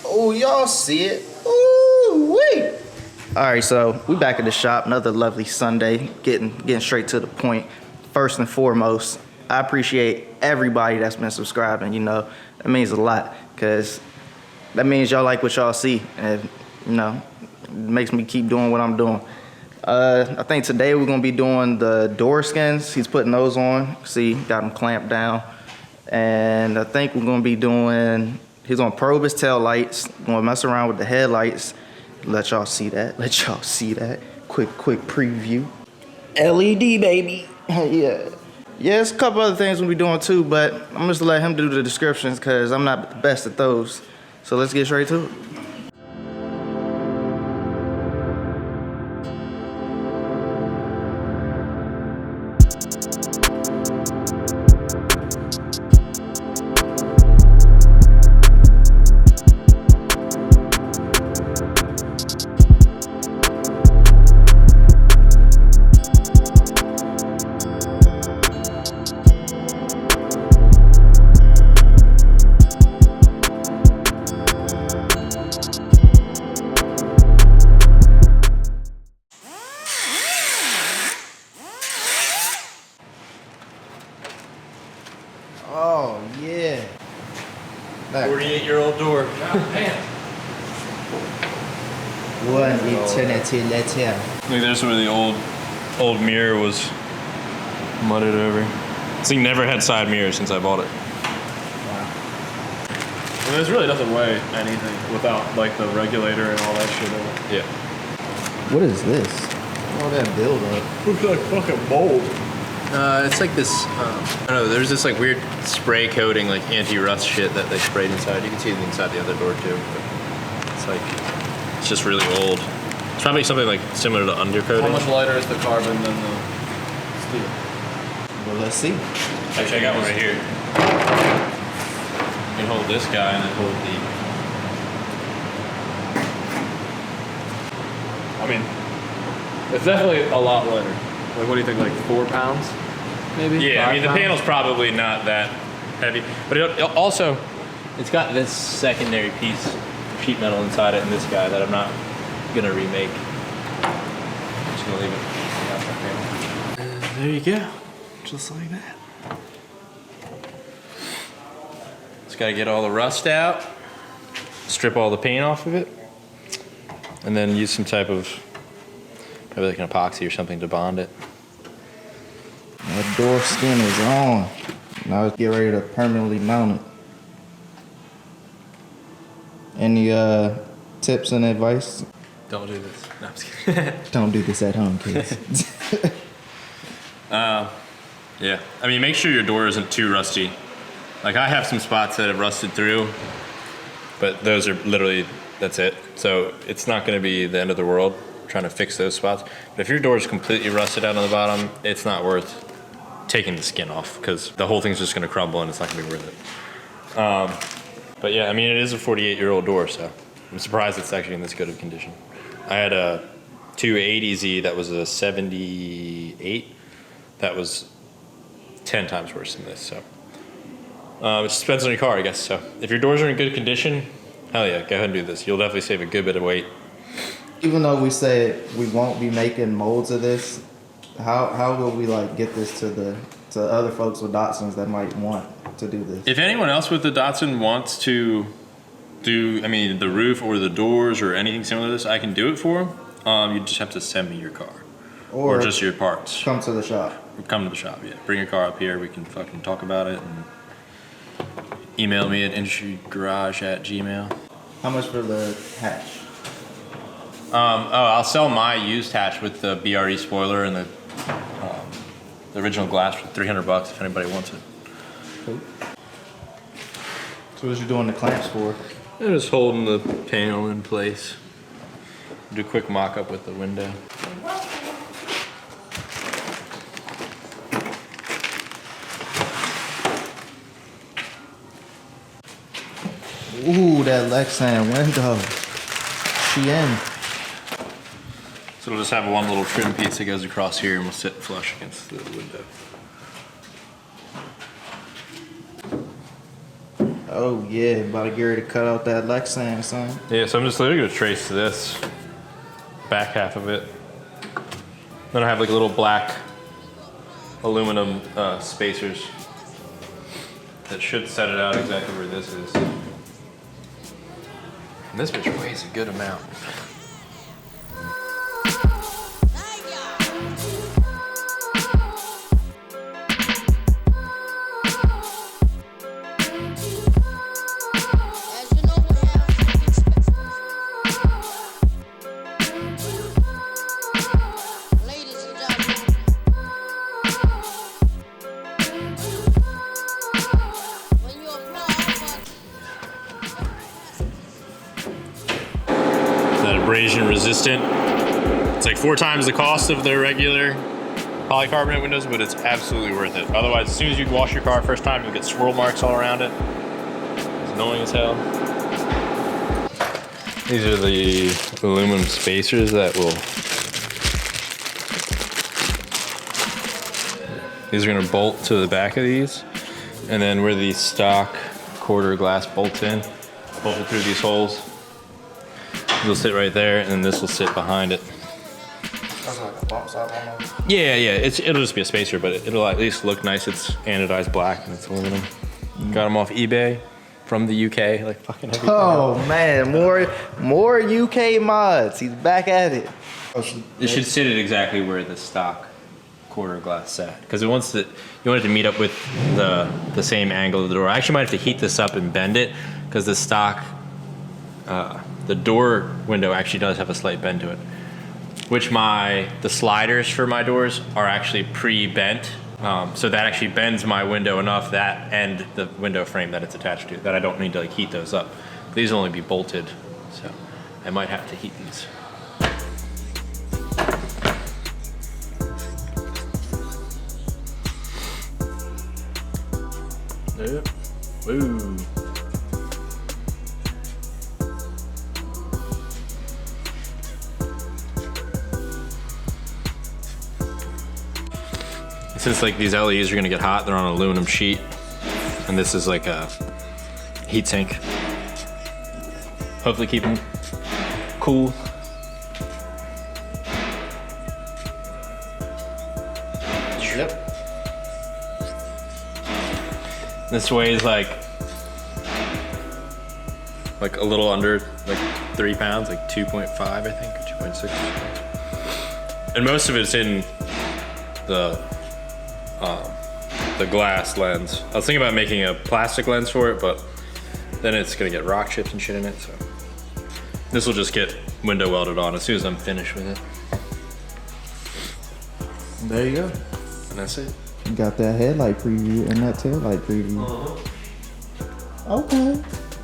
Oh, y'all see it. Ooh, wait. All right, so we back at the shop. Another lovely Sunday. Getting straight to the point. First and foremost, I appreciate everybody that's been subscribing. You know, that means a lot because that means y'all like what y'all see, and you know, it makes me keep doing what I'm doing. I think today we're gonna be doing the door skins. He's putting those on. See, got them clamped down. And I think we're gonna be doing, he's gonna probe his tail lights, gonna mess around with the headlights. Let y'all see that, Quick preview. LED, baby, yeah. Yeah, there's a couple other things we'll be doing too, but I'm just gonna let him do the descriptions because I'm not the best at those. So let's get straight to it. Oh, yeah. 48-year-old door. One eternity later. I think there's where the old mirror was mudded over. This thing never had side mirrors since I bought it. Wow. And there's really nothing weigh anything without like the regulator and all that shit in it. Yeah. What is this? All that build up. Looks like fucking mold. It's like this, I don't know, there's this like weird spray coating, like anti-rust shit that they sprayed inside. You can see it inside the other door too. But it's like, it's just really old. It's probably something like similar to undercoating. How much lighter is the carbon than the steel? Well, let's see. Actually, I got one right here. You can hold this guy and then hold the... I mean, it's definitely a lot lighter. Like, what do you think, like 4 pounds? Maybe? Yeah, I mean, the 5 pounds? panel's probably not that heavy, but it also, it's got this secondary piece of sheet metal inside it and this guy that I'm not gonna remake. I'm just gonna leave it. And there you go, just like that. Just gotta get all the rust out, strip all the paint off of it, and then use some type of, probably like an epoxy or something to bond it. That door skin is on. Now let's get ready to permanently mount it. Any tips and advice? Don't do this. No, I'm just kidding. Don't do this at home, kids. Yeah, I mean, make sure your door isn't too rusty. Like, I have some spots that have rusted through, but those are literally, that's it. So it's not gonna be the end of the world trying to fix those spots. But if your door is completely rusted out on the bottom, it's not worth taking the skin off because the whole thing's just gonna crumble and it's not gonna be worth it. But yeah, I mean, it is a 48-year-old door, so I'm surprised it's actually in this good of condition. I had a 280Z that was a 78. That was 10 times worse than this, so. It just depends on your car, I guess. So if your doors are in good condition, hell yeah, go ahead and do this. You'll definitely save a good bit of weight. Even though we say we won't be making molds of this, how will we like get this to other folks with Datsuns that might want to do this? If anyone else with the Datsun wants to do, I mean, the roof or the doors or anything similar to this, I can do it for them. You just have to send me your car. Or just your parts. Come to the shop. Come to the shop, yeah. Bring your car up here. We can fucking talk about it. And email me at industrygarage@gmail.com. How much for the hatch? I'll sell my used hatch with the BRE spoiler and the original glass for $300 if anybody wants it. Cool. So what you doing the clamps for? I'm just holding the panel in place. Do a quick mock-up with the window. Ooh, that Lexan window. She in. So it'll just have one little trim piece that goes across here and will sit flush against the window. Oh yeah, about to get ready to cut out that Lexan, son. Yeah, so I'm just literally gonna trace this back half of it. Then I have like little black aluminum spacers that should set it out exactly where this is. And this bitch weighs a good amount. Abrasion resistant. It's like 4 times the cost of the regular polycarbonate windows, but it's absolutely worth it. Otherwise, as soon as you wash your car first time, you'll get swirl marks all around it. It's annoying as hell. These are the aluminum spacers that will... These are gonna bolt to the back of these, and then where the stock quarter glass bolts in, bolted through these holes. It'll sit right there, and then this will sit behind it. That's like a bump stop almost. Yeah, it'll just be a spacer, but it'll at least look nice. It's anodized black and it's aluminum. Got them off eBay from the UK, like fucking everything. Oh man, more UK mods. He's back at it. It should sit at exactly where the stock quarter glass sat, because you want it to meet up with the same angle of the door. I actually might have to heat this up and bend it, because the stock. The door window actually does have a slight bend to it, which the sliders for my doors are actually pre-bent. So that actually bends my window enough, that and the window frame that it's attached to, that I don't need to like heat those up. These will only be bolted, so I might have to heat these. Yep. Woo. Since like these LEDs are gonna get hot, they're on an aluminum sheet, and this is like a heat sink. Hopefully keep them cool. Yep. This weighs like a little under like 3 pounds, like 2.5 I think, or 2.6. And most of it's in the glass lens. I was thinking about making a plastic lens for it, but then it's gonna get rock chips and shit in it, so. This will just get window welded on as soon as I'm finished with it. There you go. And that's it. You got that headlight preview and that taillight preview. Okay.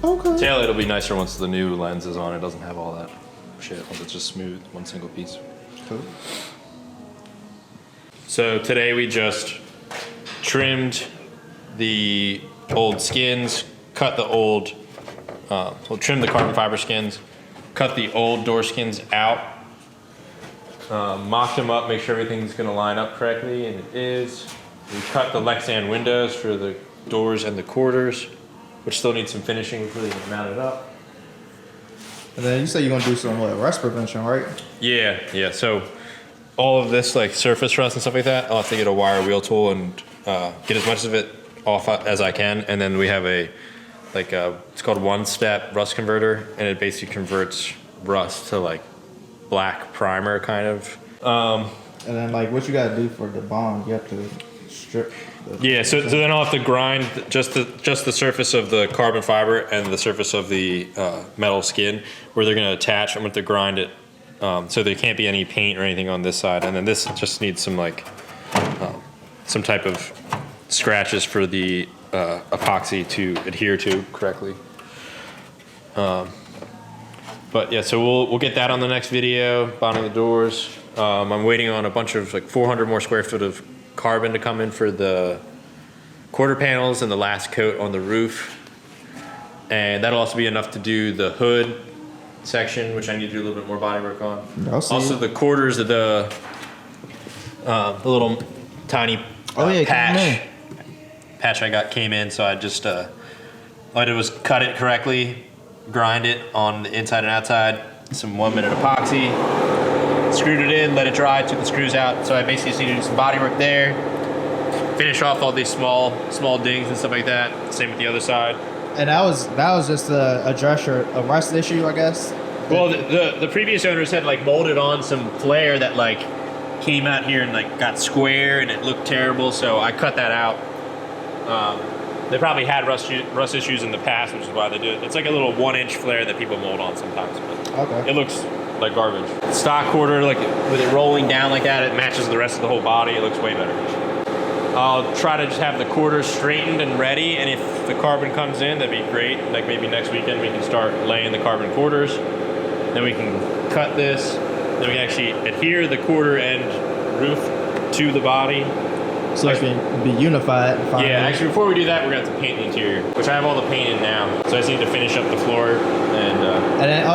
Taillight will be nicer once the new lens is on. It doesn't have all that shit, once it's just smooth, one single piece. Cool. So today we just trimmed the old skins, cut the old, trimmed the carbon fiber skins, cut the old door skins out, mocked them up, make sure everything's gonna line up correctly, and it is. We cut the Lexan windows for the doors and the quarters, which still need some finishing before they can mount it up. And then you say you're gonna do some rust prevention, right? Yeah, so all of this like surface rust and stuff like that, I'll have to get a wire wheel tool and get as much of it off as I can. And then we have it's called one-step rust converter, and it basically converts rust to like black primer kind of. And then like what you gotta do for the bond, you have to strip. So then I'll have to grind just the surface of the carbon fiber and the surface of the metal skin where they're gonna attach. I'm going to grind it so there can't be any paint or anything on this side, and then this just needs some some type of scratches for the epoxy to adhere to correctly. But yeah, so we'll get that on the next video. Bottom of the doors. I'm waiting on a bunch of like 400 more square foot of carbon to come in for the quarter panels and the last coat on the roof, and that'll also be enough to do the hood section, which I need to do a little bit more body work on. Also the quarters of the little tiny patch I got came in, so I just All I did was cut it correctly, grind it on the inside and outside, some 1 minute epoxy, screwed it in, let it dry, took the screws out. So I basically just need to do some body work there, finish off all these small dings and stuff like that. Same with the other side. And that was just a rust issue, I guess. Well, the previous owners had like molded on some flare that like came out here and like got square and it looked terrible. So I cut that out. They probably had rust issues in the past, which is why they do it. It's like a little 1-inch flare that people mold on sometimes, but Okay. it looks like garbage. Stock quarter, like with it rolling down like that, it matches the rest of the whole body. It looks way better. I'll try to just have the quarters straightened and ready, and if the carbon comes in, that'd be great. Like maybe next weekend we can start laying the carbon quarters. Then we can cut this. Then we can actually adhere the quarter end roof to the body. So it can be unified. Finally. Yeah, actually before we do that, we're gonna have to paint the interior, which I have all the paint in now. So I just need to finish up the floor and then,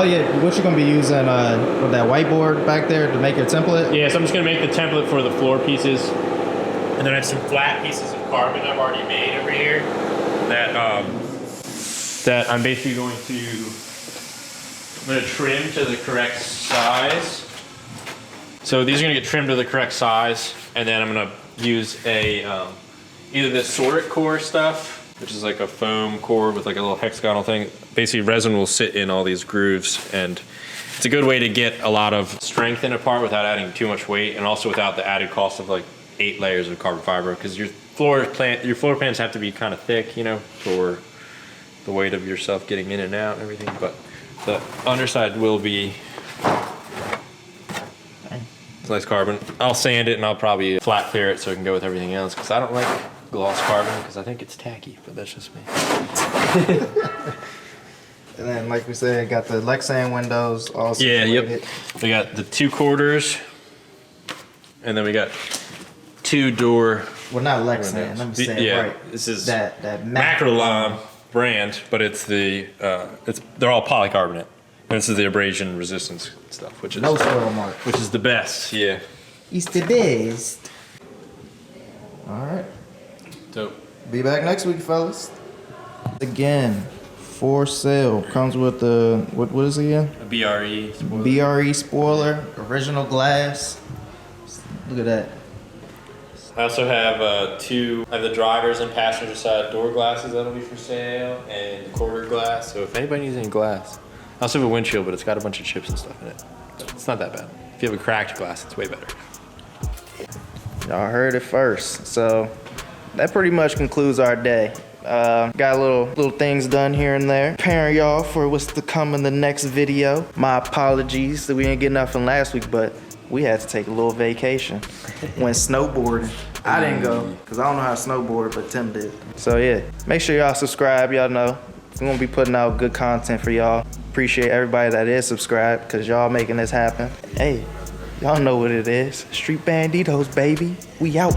what you gonna be using with that whiteboard back there to make your template? yeah, so I'm just gonna make the template for the floor pieces. And then I have some flat pieces of carbon I've already made over here that I'm basically going to trim to the correct size. So these are gonna get trimmed to the correct size, and then I'm gonna use a either this Sortic core stuff, which is like a foam core with like a little hexagonal thing. Basically, resin will sit in all these grooves, and it's a good way to get a lot of strength in a part without adding too much weight, and also without the added cost of like 8 layers of carbon fiber, because your floor pans have to be kind of thick, you know, for the weight of yourself getting in and out and everything. But the underside will be nice carbon. I'll sand it and I'll probably flat clear it so it can go with everything else, because I don't like gloss carbon because I think it's tacky, but that's just me. And then, like we said, got the Lexan windows all Yeah, situated. yep. We got the 2 quarters, and then we got 2 door. Well, not Lexan. Let me say it right. This is that Macrolon brand, but it's they're all polycarbonate. And this is the abrasion resistance stuff, which is no swirl mark. which is the best. Yeah. It's the best. All right. Dope. Be back next week, fellas. Again, for sale. Comes with the what is it again? A BRE spoiler. BRE spoiler, original glass. Look at that. I also have I have the driver's and passenger side door glasses that'll be for sale, and the quarter glass. So if anybody needs any glass, I also have a windshield, but it's got a bunch of chips and stuff in it. But it's not that bad. If you have a cracked glass, it's way better. Y'all heard it first. So that pretty much concludes our day. Got little things done here and there. Preparing y'all for what's to come in the next video. My apologies that we didn't get nothing last week, but we had to take a little vacation. Went snowboarding. I didn't go because I don't know how to snowboard, but Tim did. So yeah, make sure y'all subscribe. Y'all know we're gonna be putting out good content for y'all. Appreciate everybody that is subscribed because y'all making this happen. Hey, y'all know what it is. Street Banditos, baby. We out.